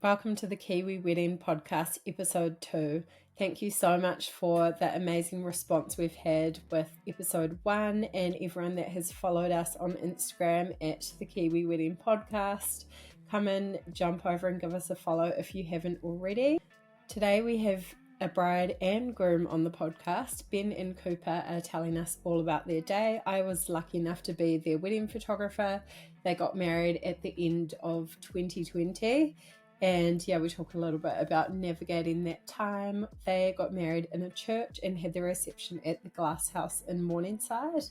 Welcome to the Kiwi Wedding Podcast, episode 2. Thank you so much for the amazing response we've had with episode 1 and everyone that has followed us on Instagram at the Kiwi Wedding Podcast. Come and jump over and give us a follow if you haven't already. Today we have a bride and groom on the podcast. Ben and Kupa are telling us all about their day. I was lucky enough to be their wedding photographer. They got married at the end of 2020. And we talk a little bit about navigating that time. They got married in a church and had their reception at the Glasshouse in Morningside.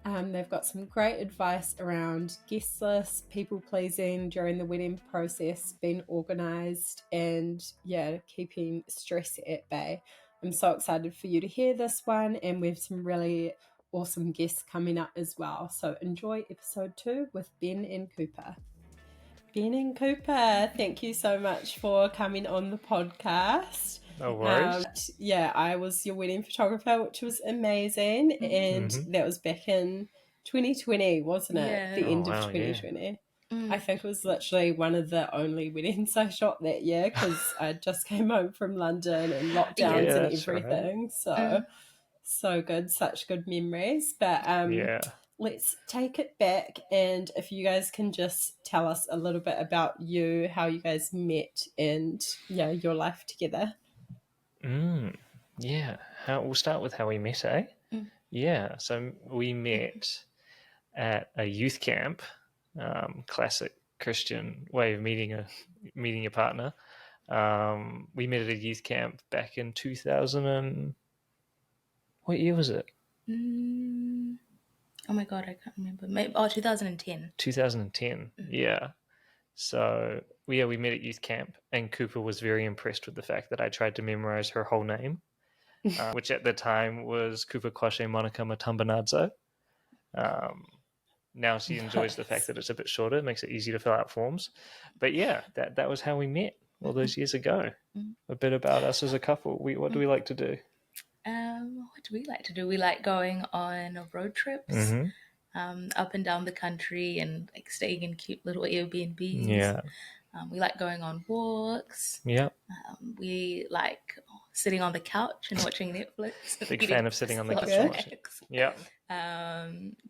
They've got some great advice around guest lists, people pleasing during the wedding process, being organised, and keeping stress at bay. I'm so excited for you to hear this one, and we have some really awesome guests coming up as well. So enjoy episode 2 with Ben and Kupa. Ben and Kupa, thank you so much for coming on the podcast. No worries. I was your wedding photographer, which was amazing. And that was back in 2020, wasn't it? Yeah. The end of 2020. I think it was literally one of the only weddings I shot that year because I just came home from London and lockdowns and everything. Right. So good, such good memories. But let's take it back, and if you guys can just tell us a little bit about you, how you guys met, and your life together. We'll start with how we met, eh? Yeah, so we met at a youth camp, classic Christian way of meeting a partner. We met at a youth camp back in 2000 what year was it? Oh my God, I can't remember. Maybe 2010. 2010, yeah. So we met at youth camp, and Kupa was very impressed with the fact that I tried to memorize her whole name, which at the time was Kupa Kwashe Monica Matambanadzo. Now she enjoys the fact that it's a bit shorter. It makes it easy to fill out forms. But that was how we met all those years ago. A bit about us as a couple. What do we like to do? What do we like to do? We like going on road trips up and down the country and like staying in cute little Airbnbs. Yeah. We like going on walks. Yeah. We like sitting on the couch and watching Netflix. Big fan of sitting on the couch and watching. Yeah.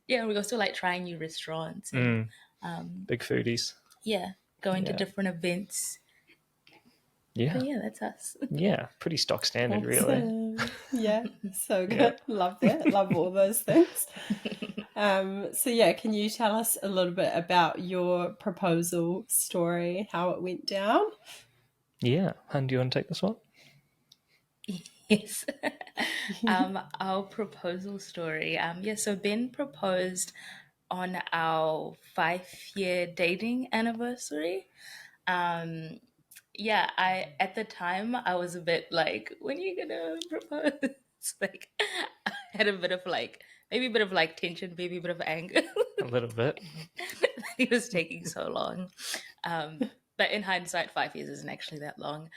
We also like trying new restaurants. And, big foodies. Yeah. Going to different events. Yeah. But that's us. Yeah, pretty stock standard, really. Yeah, so good. Love that. Love all those things. Can you tell us a little bit about your proposal story, how it went down? Yeah. Hun, do you want to take this one? Yes. Our proposal story. So Ben proposed on our 5-year dating anniversary. At the time I was a bit like, when are you gonna propose? Like, I had a bit of tension, maybe a bit of anger. A little bit. He was taking so long. But in hindsight, 5 years isn't actually that long.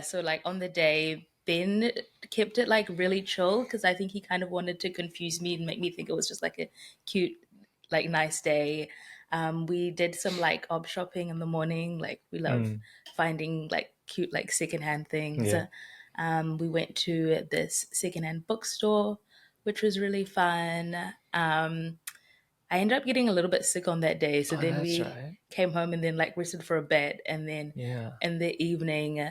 So like on the day, Ben kept it like really chill because I think he kind of wanted to confuse me and make me think it was just like a cute, like nice day. We did some like op shopping in the morning. Like we love finding like cute like secondhand things. Yeah. We went to this secondhand bookstore, which was really fun. I ended up getting a little bit sick on that day. So then we came home and then like rested for a bit. And then in the evening,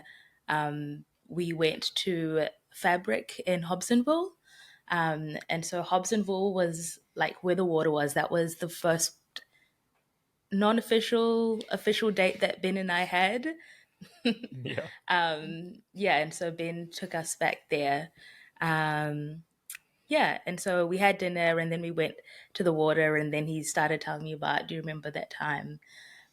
we went to Fabric in Hobsonville. And so Hobsonville was like where the water was. That was the first official date that Ben and I had. And so Ben took us back there. And so we had dinner and then we went to the water and then he started telling me about, do you remember that time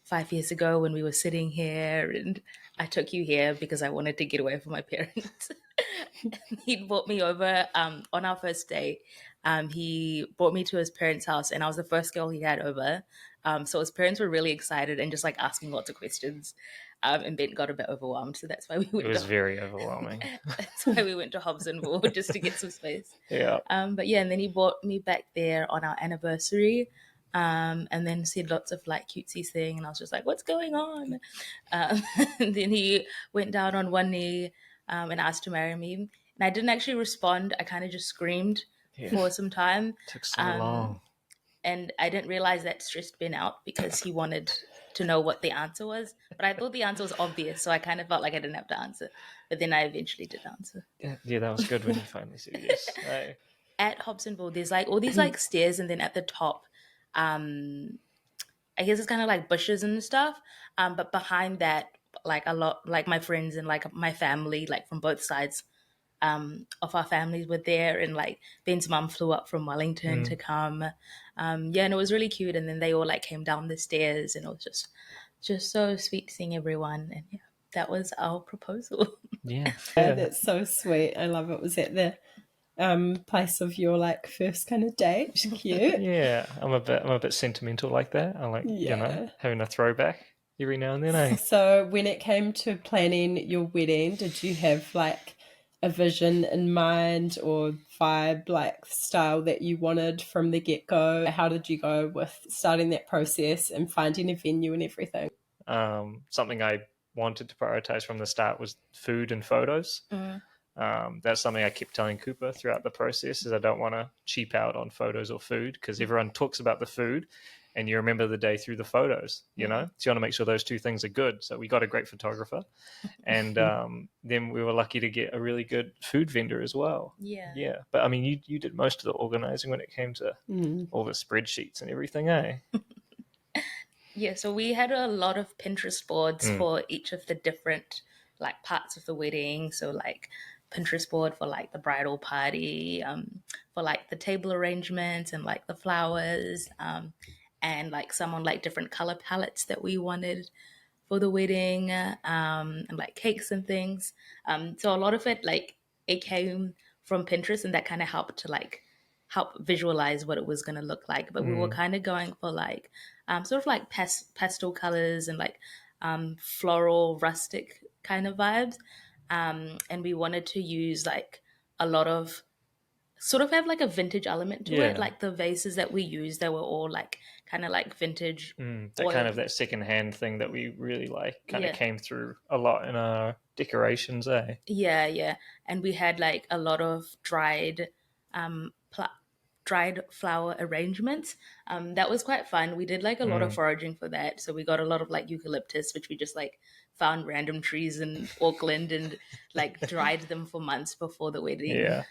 5 years ago when we were sitting here and I took you here because I wanted to get away from my parents. He brought me over on our first date. He brought me to his parents' house and I was the first girl he had over. So his parents were really excited and just like asking lots of questions. And Ben got a bit overwhelmed, so that's why we went. It was very overwhelming. That's why we went to Hobsonville just to get some space. Yeah. And then he brought me back there on our anniversary. and then said lots of like cutesy thing, and I was just like, what's going on? And then he went down on one knee and asked to marry me, and I didn't actually respond. I kind of just screamed for some time. Took so long. And I didn't realize that stressed Ben out because he wanted to know what the answer was. But I thought the answer was obvious, so I kind of felt like I didn't have to answer. But then I eventually did answer. Yeah, that was good when you finally said yes. At Hobsonville, there's like all these like stairs, and then at the top, I guess it's kind of like bushes and stuff. But behind that, like a lot, like my friends and like my family, like from both sides of our families were there, and like Ben's mum flew up from Wellington to come. And it was really cute. And then they all like came down the stairs, and it was just so sweet seeing everyone. And yeah, that was our proposal. Yeah, that's so sweet. I love it. Was at the place of your like first kind of date. Cute. Yeah, I'm a bit sentimental like that. I like having a throwback every now and then. So when it came to planning your wedding, did you have like a vision in mind or vibe, like style that you wanted from the get-go? How did you go with starting that process and finding a venue and everything? Something I wanted to prioritize from the start was food and photos. That's something I kept telling Kupa throughout the process, is I don't want to cheap out on photos or food, because everyone talks about the food and you remember the day through the photos, so you want to make sure those two things are good. So we got a great photographer, and then we were lucky to get a really good food vendor as well. But I mean, you did most of the organizing when it came to all the spreadsheets and everything, Yeah, so we had a lot of Pinterest boards for each of the different like parts of the wedding. So like Pinterest board for like the bridal party, for like the table arrangements and like the flowers, and like some on like different color palettes that we wanted for the wedding, and like cakes and things. So a lot of it like it came from Pinterest, and that kind of helped to like help visualize what it was going to look like. But we were kind of going for like sort of like pastel colors and like floral rustic kind of vibes, and we wanted to use like a lot of sort of have like a vintage element to it. Like the vases that we used, they were all like kind of like vintage. That secondhand thing that we really like kind of came through a lot in our decorations, Yeah. And we had like a lot of dried flower arrangements. That was quite fun. We did like a lot of foraging for that. So we got a lot of like eucalyptus, which we just like found random trees in Auckland and like dried them for months before the wedding.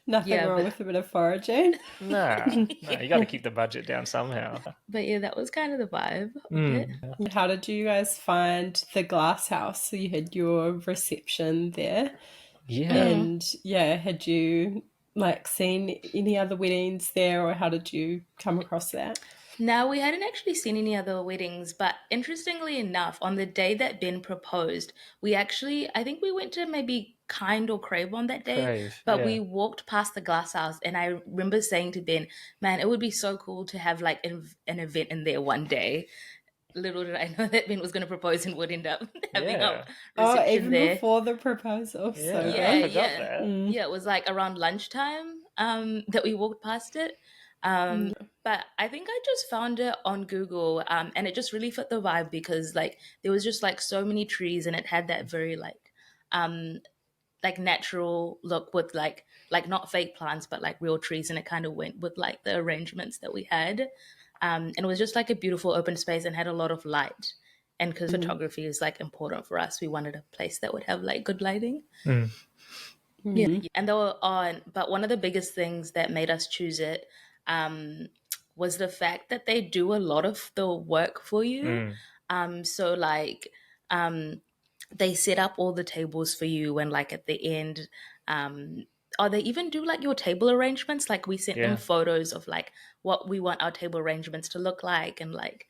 Nothing wrong with a bit of foraging. Nah, you got to keep the budget down somehow. But yeah, that was kind of the vibe of it. How did you guys find the Glasshouse? So you had your reception there. And had you like seen any other weddings there, or how did you come across that? No, we hadn't actually seen any other weddings, but interestingly enough, on the day that Ben proposed, I think we went to maybe Kind or Crave on that day, we walked past the Glasshouse, and I remember saying to Ben, man, it would be so cool to have like an event in there one day. Little did I know that Ben was going to propose and would end up having a reception even there. Before the proposal. I forgot that. Yeah, it was like around lunchtime that we walked past it. But I think I just found it on Google, and it just really fit the vibe, because like there was just like so many trees, and it had that very like natural look with like not fake plants but like real trees, and it kind of went with like the arrangements that we had. And it was just like a beautiful open space and had a lot of light. And because photography is like important for us, we wanted a place that would have like good lighting. Yeah, and they were on. But one of the biggest things that made us choose it was the fact that they do a lot of the work for you. So like they set up all the tables for you, and like at the end, they even do like your table arrangements. Like we sent them photos of like what we want our table arrangements to look like, and like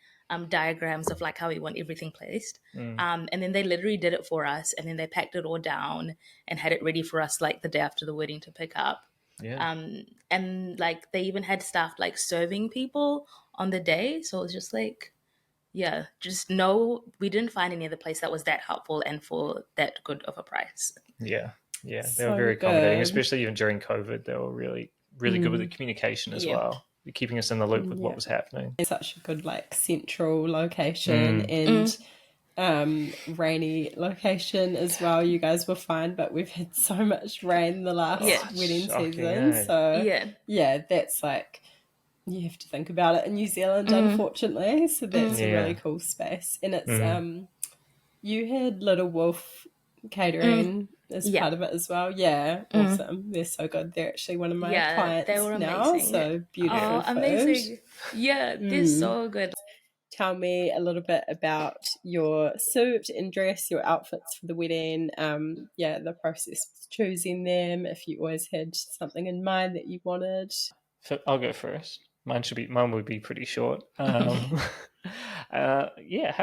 diagrams of like how we want everything placed. And then they literally did it for us, and then they packed it all down and had it ready for us like the day after the wedding to pick up. And like they even had staff like serving people on the day. So it was just like, we didn't find any other place that was that helpful and for that good of a price. They were very accommodating, especially even during COVID. They were really good with the communication as well. keeping us in the loop with what was happening. It's such a good like central location and rainy location as well. You guys were fine, but we've had so much rain the last wedding shocking, season. eh? So that's like, you have to think about it in New Zealand, unfortunately. So that's a really cool space. And it's you had Little Wolf catering as part of it as well. Yeah, awesome. They're so good. They're actually one of my clients they were now. amazing. So beautiful food. Amazing. Yeah, they're so good. Tell me a little bit about your suit and dress, your outfits for the wedding. The process of choosing them, if you always had something in mind that you wanted. I'll go first. Mine would be pretty short. How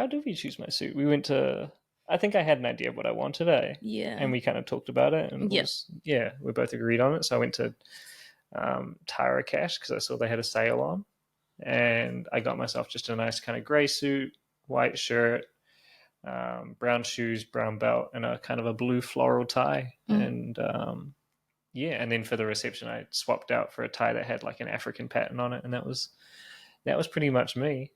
did we choose my suit? We went to, I think I had an idea of what I wanted, and we kind of talked about it, and we both agreed on it. So I went to Tara Cash because I saw they had a sale on, and I got myself just a nice kind of grey suit, white shirt, brown shoes, brown belt, and a kind of a blue floral tie. And and then for the reception, I swapped out for a tie that had like an African pattern on it, and that was pretty much me.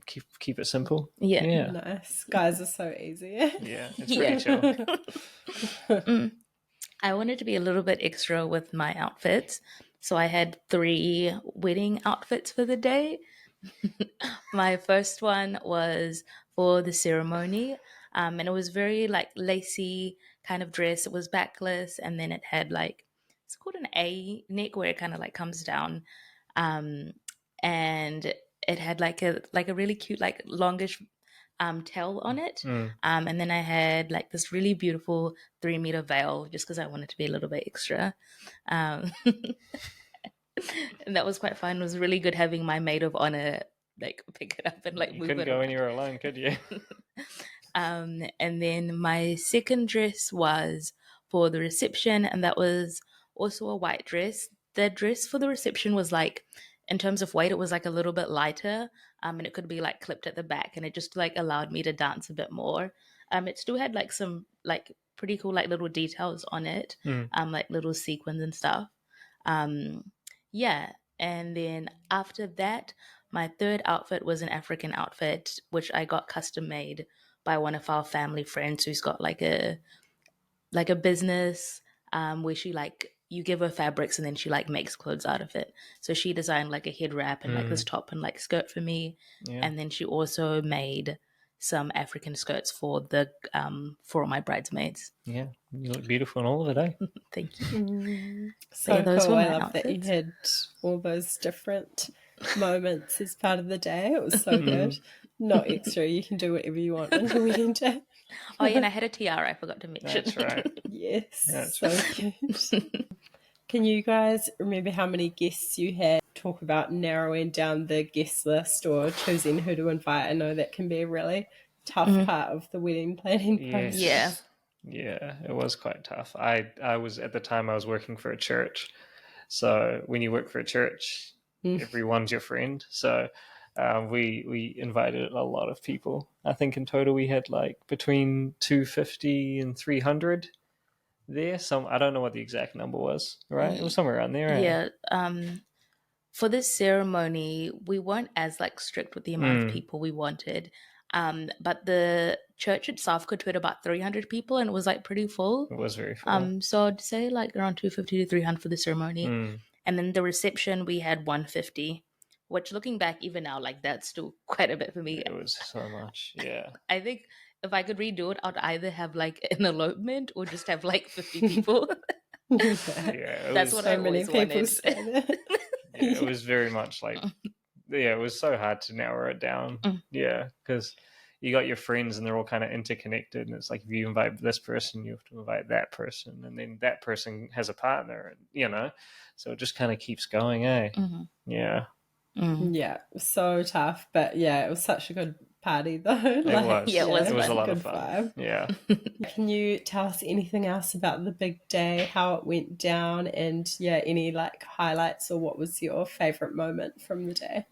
Keep it simple. Yeah. Nice. Guys are so easy. Yeah, it's pretty chill. I wanted to be a little bit extra with my outfits. So I had 3 wedding outfits for the day. My first one was for the ceremony. And it was very like lacy kind of dress. It was backless, and then it had like, it's called an A neck where it kind of like comes down. And it had like a really cute, like longish tail on it. And then I had like this really beautiful 3-meter veil just because I wanted to be a little bit extra. And that was quite fun. It was really good having my maid of honor like pick it up and like move it. You couldn't go anywhere alone, could you? And then my second dress was for the reception, and that was also a white dress. The dress for the reception was like, in terms of weight, it was like a little bit lighter, and it could be like clipped at the back, and it just like allowed me to dance a bit more. It still had like some like pretty cool like little details on it, like little sequins and stuff. And then after that, my third outfit was an African outfit, which I got custom made by one of our family friends who's got like a business where she like, you give her fabrics and then she like makes clothes out of it. So she designed like a head wrap and like this top and like skirt for me. And then she also made some African skirts for all my bridesmaids. Yeah, you look beautiful in all of it, eh? Thank you. So cool. I love that you had all those different moments as part of the day. It was so good. Not extra. You can do whatever you want on your wedding day. Oh yeah, and I had a tiara. I forgot to mention. That's right. Yes, That's so cute. Can you guys remember how many guests you had? Talk about narrowing down the guest list or choosing who to invite. I know that can be a really tough part of the wedding planning process. Yeah, it was quite tough. I was, at the time, I was working for a church. So when you work for a church, everyone's your friend. So we invited a lot of people. I think in total we had like between 250 and 300 there. I don't know what the exact number was, right? It was somewhere around there. Yeah. For this ceremony, we weren't as like strict with the amount of people we wanted. But the church itself could fit about 300 people, and it was like pretty full. It was very full. So I'd say like around 250 to 300 for the ceremony. And then the reception, we had 150, which looking back even now, like that's still quite a bit for me. It was so much, yeah. I think if I could redo it, I'd either have like an elopement or just have like 50 people. That's what I always wanted. It was very much like, it was so hard to narrow it down. Yeah, because you got your friends and they're all kind of interconnected, and it's like if you invite this person, you have to invite that person, and then that person has a partner, and so it just kind of keeps going, eh? Yeah. Yeah, so tough, but yeah, it was such a good party though. It was a lot of fun. Vibe. Yeah. Can you tell us anything else about the big day, how it went down, and any like highlights, or what was your favorite moment from the day?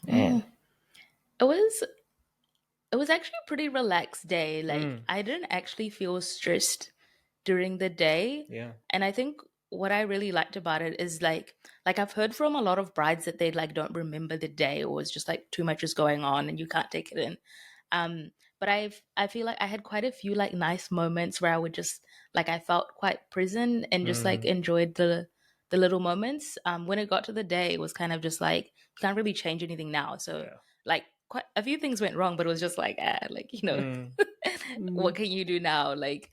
Man. It was actually a pretty relaxed day. Like I didn't actually feel stressed during the day. Yeah. And I think what I really liked about it is like I've heard from a lot of brides that they like don't remember the day, or it's just like too much is going on and you can't take it in. Um, but I feel like I had quite a few like nice moments where I would just like I felt quite present and just like enjoyed the little moments. When it got to the day, it was kind of just like you can't really change anything now. So like quite a few things went wrong, but it was just like like what can you do now? Like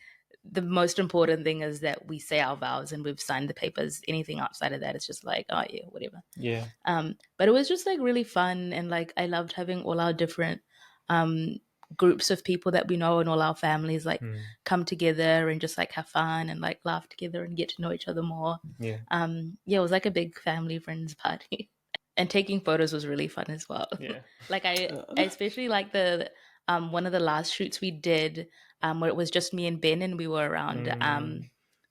the most important thing is that we say our vows and we've signed the papers. Anything outside of that, it's just like, oh yeah, whatever. Yeah. But it was just like really fun, and like I loved having all our different groups of people that we know and all our families like come together and just like have fun and like laugh together and get to know each other more. Yeah. Yeah, it was like a big family friends party. And taking photos was really fun as well. Yeah. Like I especially like the one of the last shoots we did where it was just me and Ben, and we were around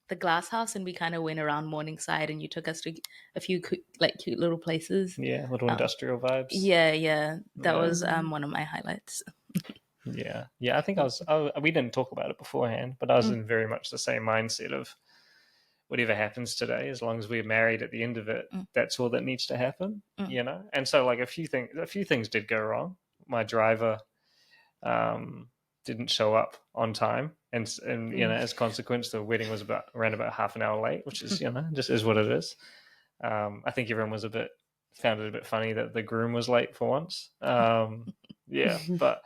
the Glasshouse, and we kind of went around Morningside, and you took us to a few like cute little places. Yeah, little industrial vibes. Yeah, that was one of my highlights. Yeah, I think we didn't talk about it beforehand, but I was in very much the same mindset of whatever happens today, as long as we're married at the end of it, that's all that needs to happen, you know? And so like a few things did go wrong. My driver didn't show up on time, and you know, as a consequence, the wedding was around about half an hour late, which is, you know, just is what it is. I think everyone found it a bit funny that the groom was late for once. Yeah, but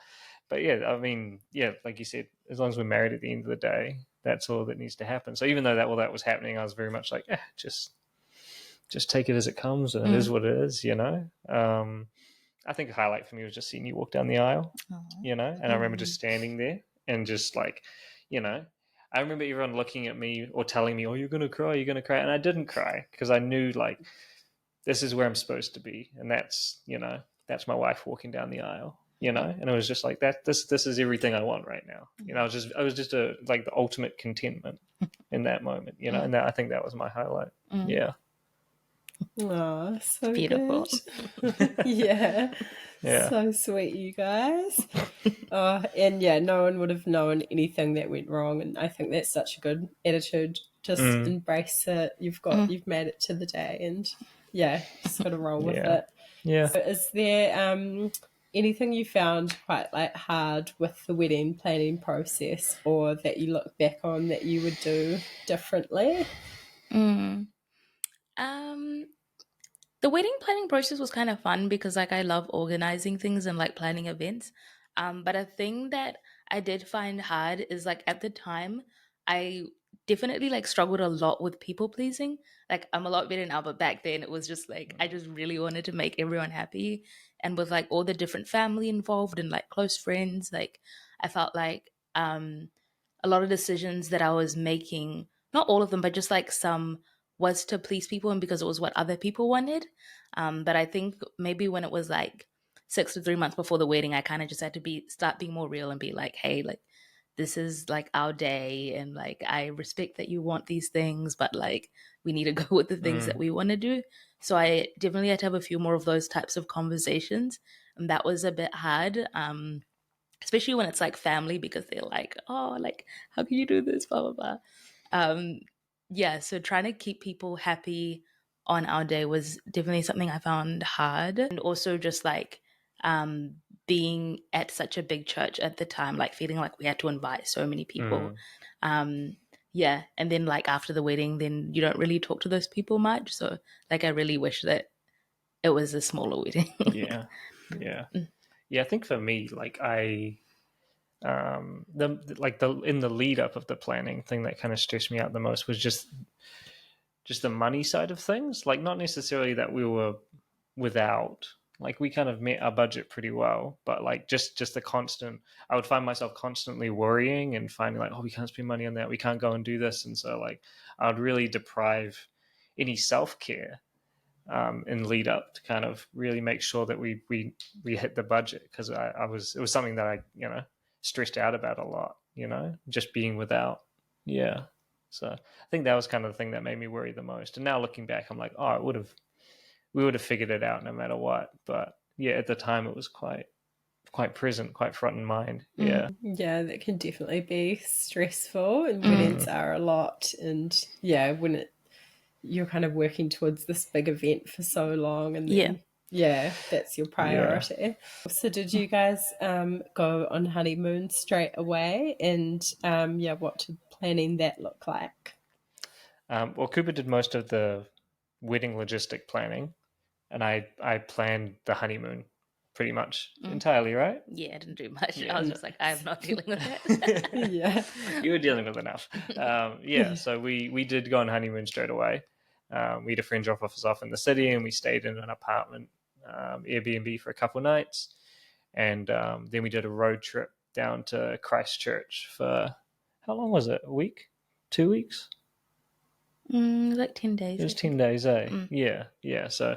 yeah, I mean, yeah, like you said, as long as we're married at the end of the day, that's all that needs to happen. So even though that was happening, I was very much like, just take it as it comes, and it is what it is, you know. I think a highlight for me was just seeing you walk down the aisle, you know, and I remember just standing there and just like, you know, I remember everyone looking at me or telling me, "Oh, you're gonna cry," and I didn't cry because I knew like this is where I'm supposed to be, and that's, you know, that's my wife walking down the aisle, you know, and it was just like that. This is everything I want right now, you know. I was just like the ultimate contentment in that moment, you know, and I think that was my highlight. Yeah. Oh, so beautiful. Good. Yeah. So sweet, you guys. And yeah, no one would have known anything that went wrong, and I think that's such a good attitude. Just embrace it. You've made it to the day, and yeah, just got to roll with it. Yeah. So is there anything you found quite like hard with the wedding planning process, or that you look back on that you would do differently? The wedding planning process was kind of fun because like I love organizing things and like planning events. But a thing that I did find hard is like at the time I definitely like struggled a lot with people pleasing. Like I'm a lot better now, but back then it was just like I just really wanted to make everyone happy. And with like all the different family involved and like close friends, like I felt like a lot of decisions that I was making, not all of them, but just like some was to please people and because it was what other people wanted. But I think maybe when it was like 6 to 3 months before the wedding, I kind of just had to start being more real and be like, hey, like this is like our day, and like I respect that you want these things, but like we need to go with the things that we want to do. So I definitely had to have a few more of those types of conversations, and that was a bit hard. Especially when it's like family, because they're like, oh, like how can you do this, blah blah blah. Yeah, so trying to keep people happy on our day was definitely something I found hard. And also just like being at such a big church at the time, like feeling like we had to invite so many people. Yeah, and then like after the wedding, then you don't really talk to those people much. So like I really wish that it was a smaller wedding. Yeah. I think for me, like in the lead up of the planning, thing that kind of stressed me out the most was just the money side of things. Like not necessarily that we were without, like we kind of met our budget pretty well, but like just the constant, I would find myself constantly worrying and finding like, oh, we can't spend money on that, we can't go and do this. And so like I would really deprive any self-care in lead up to kind of really make sure that we hit the budget, because it was something that I, you know, stressed out about a lot, you know, just being without. Yeah. So I think that was kind of the thing that made me worry the most. And now looking back, I'm like, oh, we would have figured it out no matter what. But yeah, at the time it was quite present, quite front in mind. Yeah. Yeah, that can definitely be stressful, and weddings are a lot. And yeah, when you're kind of working towards this big event for so long, and then that's your priority. So did you guys go on honeymoon straight away, and what did planning that look like? Well, Kupa did most of the wedding logistic planning, and I planned the honeymoon pretty much entirely, right? Yeah, I didn't do much. I was just like, I'm not dealing with that. Yeah. You were dealing with enough. So we did go on honeymoon straight away. We had a friend drop us off in the city, and we stayed in an apartment, Airbnb, for a couple of nights. And then we did a road trip down to Christchurch for, how long was it? A week? 2 weeks? Like 10 days. It was 10 days, eh? Yeah. So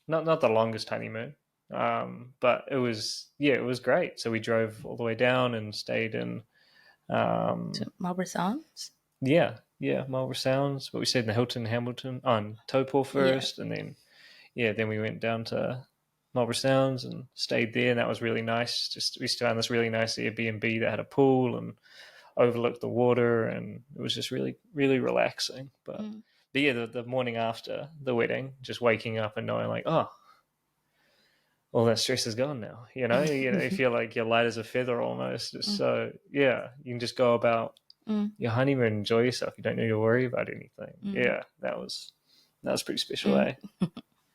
not the longest honeymoon, but it was great. So we drove all the way down and stayed in To Marlborough Sounds. Marlborough Sounds. But we stayed in the Hilton Hamilton on Taupo first, and then we went down to Marlborough Sounds and stayed there, and that was really nice. Just we found this really nice Airbnb that had a pool and overlooked the water, and it was just really, really relaxing. But yeah, the morning after the wedding, just waking up and knowing like, oh, all that stress is gone now. You feel like you're light as a feather almost. So you can just go about your honeymoon, enjoy yourself. You don't need to worry about anything. Yeah, that was pretty special, eh?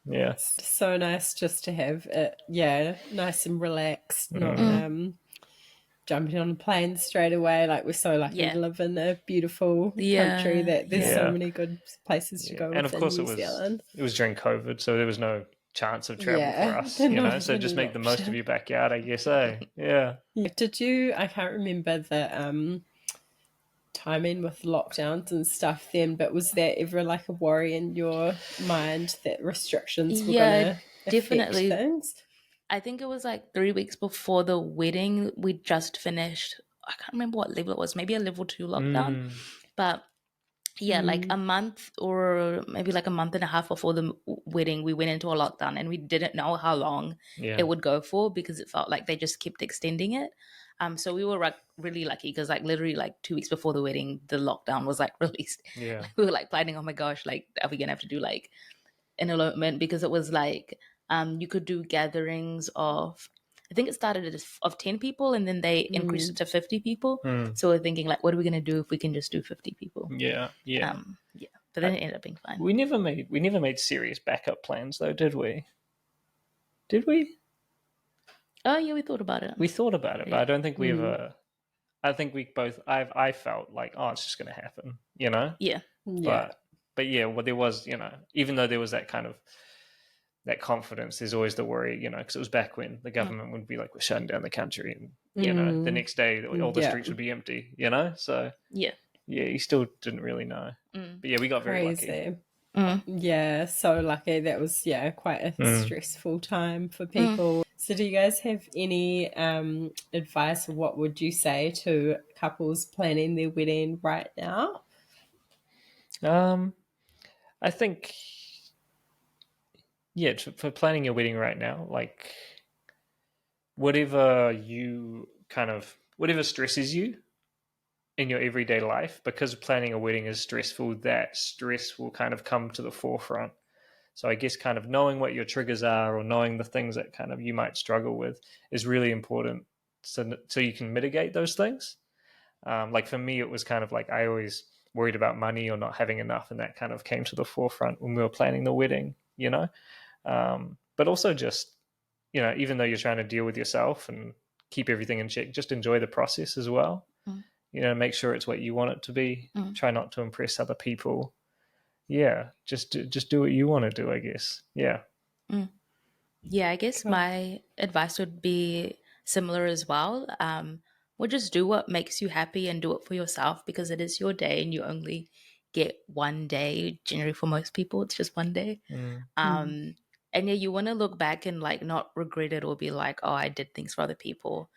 Yeah. So nice just to have it, nice and relaxed, not jumping on a plane straight away. Like, we're so lucky to live in a beautiful country that there's so many good places to go. And of course, it was during COVID, so there was no chance of travel for us. So just make the most of your backyard, I guess. Yeah. Did you? I can't remember the timing with lockdowns and stuff then, but was there ever like a worry in your mind that restrictions were going to definitely affect things? I think it was like 3 weeks before the wedding. We just finished, I can't remember what level it was, maybe a level 2 lockdown. But like a month or maybe like a month and a half before the wedding, we went into a lockdown, and we didn't know how long it would go for, because it felt like they just kept extending it. So we were really lucky, because like literally like 2 weeks before the wedding, the lockdown was like released. Yeah. We were like planning, oh my gosh, like, are we going to have to do like an elopement? Because it was like, you could do gatherings of, I think it started of 10 people, and then they increased it to 50 people. So we're thinking like, what are we going to do if we can just do 50 people? Yeah. But then it ended up being fine. We never made serious backup plans though, did we? Did we? Oh yeah, we thought about it. But I don't think we ever. I think we both. I felt like, oh, it's just going to happen, Yeah. But yeah, well, there was, even though there was that kind of that confidence, there's always the worry, because it was back when the government would be like, we're shutting down the country, and the next day all the streets would be empty, So yeah, you still didn't really know. But yeah, we got very lucky. Yeah, so lucky. That was quite a stressful time for people. So do you guys have any advice, or what would you say to couples planning their wedding right now? I think for planning your wedding right now, like whatever stresses you in your everyday life, because planning a wedding is stressful, that stress will kind of come to the forefront. So I guess kind of knowing what your triggers are, or knowing the things that kind of you might struggle with, is really important, so you can mitigate those things. Like for me, it was kind of like I always worried about money or not having enough, and that kind of came to the forefront when we were planning the wedding, but also just, even though you're trying to deal with yourself and keep everything in check, just enjoy the process as well. Make sure it's what you want it to be. Try not to impress other people. Just do what you want to do, I guess. I guess my advice would be similar as well. Well, just do what makes you happy, and do it for yourself, because it is your day, and you only get one day. Generally, for most people, it's just one day. And you want to look back and like not regret it, or be like, oh, I did things for other people.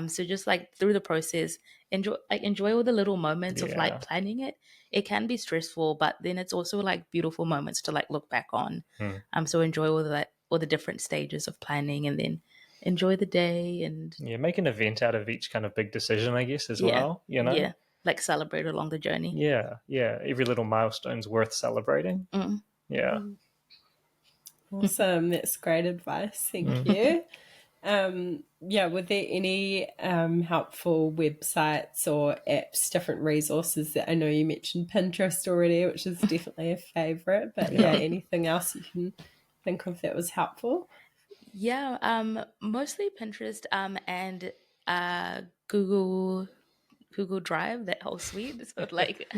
So just like through the process, enjoy all the little moments of like planning it. It can be stressful, but then it's also like beautiful moments to like look back on. So enjoy all the different stages of planning, and then enjoy the day, and make an event out of each kind of big decision, I guess, as well. like celebrate along the journey. Yeah, every little milestone's worth celebrating. Yeah. Awesome. That's great advice. Thank you. Were there any helpful websites or apps, different resources that I know you mentioned Pinterest already, which is definitely a favorite, but anything else you can think of that was helpful? Yeah, mostly Pinterest and Google Drive, that whole suite. So like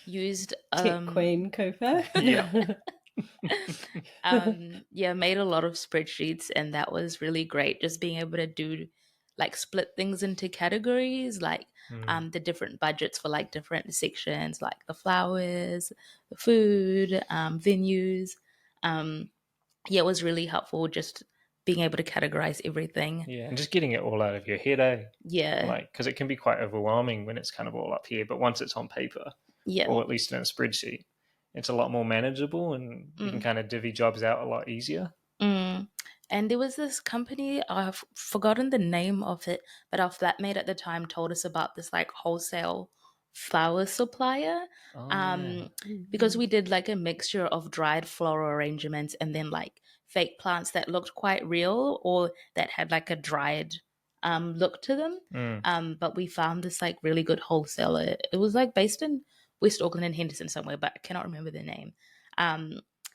used Tech Queen Kupa. Made a lot of spreadsheets, and that was really great, just being able to do like split things into categories, like the different budgets for like different sections, like the flowers, the food, venues. It was really helpful just being able to categorize everything. Yeah, and just getting it all out of your head, eh? Yeah. Like, because it can be quite overwhelming when it's kind of all up here, but once it's on paper, or at least in a spreadsheet, it's a lot more manageable, and you can kind of divvy jobs out a lot easier. And there was this company, I've forgotten the name of it, but our flatmate at the time told us about this like wholesale flower supplier. Because we did like a mixture of dried floral arrangements and then like fake plants that looked quite real or that had like a dried look to them. But we found this like really good wholesaler. It was like based in West Auckland and Henderson somewhere, but I cannot remember the name.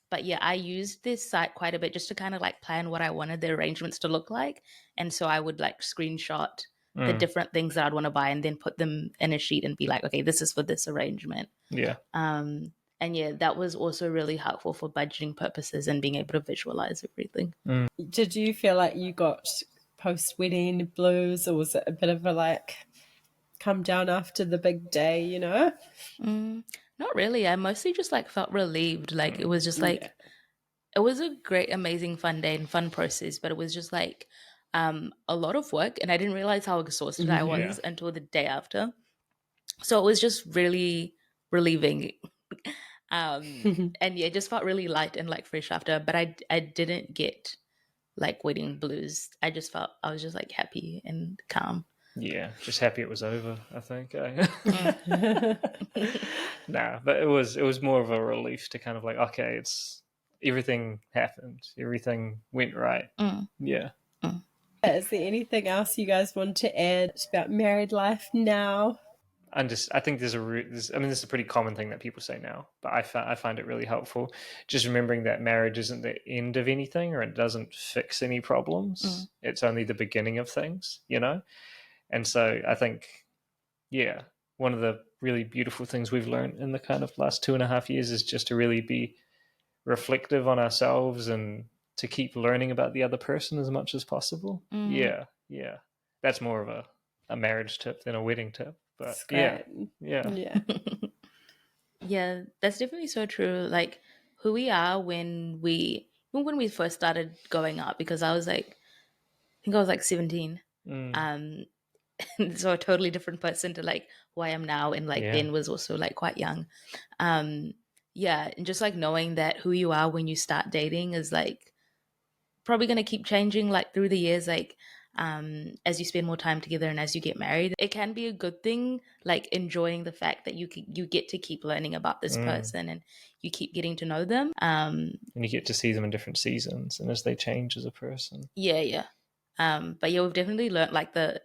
But yeah, I used this site quite a bit just to kind of like plan what I wanted the arrangements to look like. And so I would like screenshot the different things that I'd want to buy and then put them in a sheet and be like, okay, this is for this arrangement. Yeah. And yeah, that was also really helpful for budgeting purposes and being able to visualize everything. Did you feel like you got post-wedding blues, or was it a bit of a like come down after the big day, you know? Not really. I mostly just like felt relieved. Like it was just like, it was a great, amazing, fun day and fun process, but it was just like a lot of work, and I didn't realize how exhausted I was until the day after. So it was just really relieving. And yeah, it just felt really light and like fresh after, but I didn't get like wedding blues. I was just like happy and calm. Yeah, just happy it was over, I think. Nah, but it was more of a relief to kind of like, okay, it's everything happened, everything went right. Yeah. Is there anything else you guys want to add about married life now? I think this is a pretty common thing that people say now, but I find it really helpful. Just remembering that marriage isn't the end of anything, or it doesn't fix any problems. It's only the beginning of things, you know? And so I think, one of the really beautiful things we've learned in the kind of last 2.5 years is just to really be reflective on ourselves and to keep learning about the other person as much as possible. Yeah. That's more of a marriage tip than a wedding tip. But yeah. Yeah, that's definitely so true. Like who we are when we first started going up, because I think I was like 17. So a totally different person to like who I am now, and like Ben was also like quite young. And just like knowing that who you are when you start dating is like probably going to keep changing like through the years, like as you spend more time together and as you get married. It can be a good thing, like enjoying the fact that you get to keep learning about this person and you keep getting to know them, and you get to see them in different seasons and as they change as a person. But yeah, we've definitely learned like to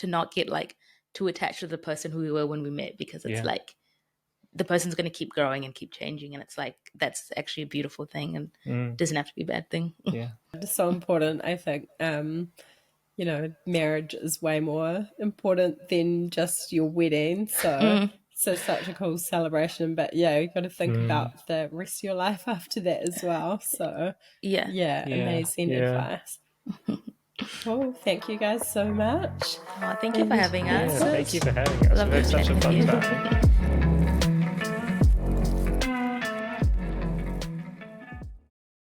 not get like too attached to the person who we were when we met, because it's like the person's going to keep growing and keep changing, and it's like that's actually a beautiful thing and doesn't have to be a bad thing. It's so important, I think. Marriage is way more important than just your wedding, so such a cool celebration, but you've got to think about the rest of your life after that as well. So amazing advice. Well, thank you guys so much. Thank you for having us. Thank you for having us. We've had such a fun time.